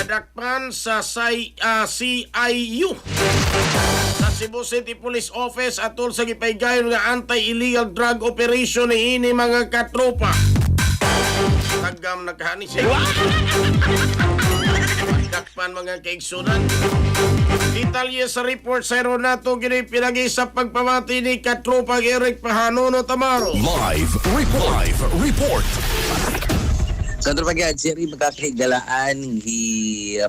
Nadakpan sa CIU sa Cebu City Police Office atol sa gipaygayon nga anti-illegal drug operation ni ini mga katropa. Tagam naghani siya. Dakpan mga kaigsunan. Detalye sa report sa Ronato gini pinagi sa pagpamati ni katropa Eric Pahanuno Tamaro. Live report. Sa pagkakad, Jerry, magkakahigalaan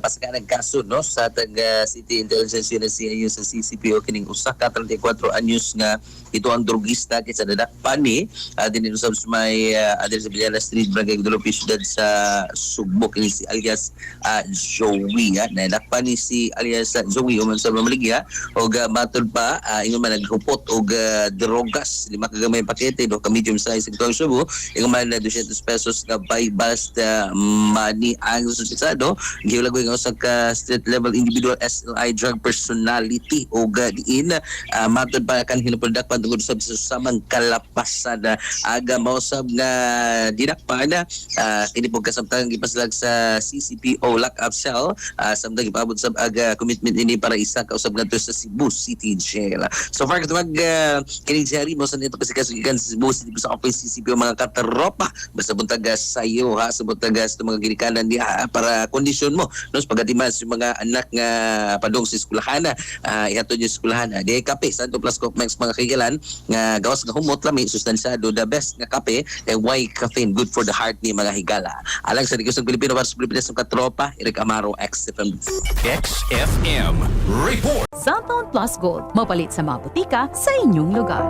pasakan ng kaso no, sa taga City Intelligence Unit CIU sa CCPO kining usa ka 34 anyos nga ito ang drogista kaysa nadakpan ni din sa may adil sa Biliana Street, Barangay Guadalupe, Ciudad sa Sugbo kini si alias Joey. Nadakpan ni si alias Joey uman sa mamaligya o matod pa ingon man naghupot og drogas 5 kagamay pakete do ka medium size ito ang subo ingon man na 200 pesos nga buy basta money ang suspetsado giulagoy nga usa ka street level individual SLI drug personality o diin matod pa kan hinupodakpan tungod sa samang kalapasan aga mausab nga dinakpan kini po kasamtang gipaslag sa CCPO lock-up cell samtang ipabot sa aga commitment ini para isa ka usab ngadto sa Cebu City Jail. So far katawag kini Jerry mo sa nito kasi kasugikan sa Cebu City sa office CCPO mga katropa basta buntag sayo sa buntag sa mga ginikanan diha para kondisyon mo no pagatimas yung mga anak nga padong sa eskwelahan ihatod yung eskwelahan di kape Santo Plus Max mga kaigalan nga gawas nga humot lami sustansyado the best nga kape why caffeine good for the heart ni mga higala alang sa Digos ng Pilipino para sa Pilipinas ng katropa Eric Amaro XFM XFM report. Cellphone Plus Gold, mapalit sa mga butika sa inyong lugar.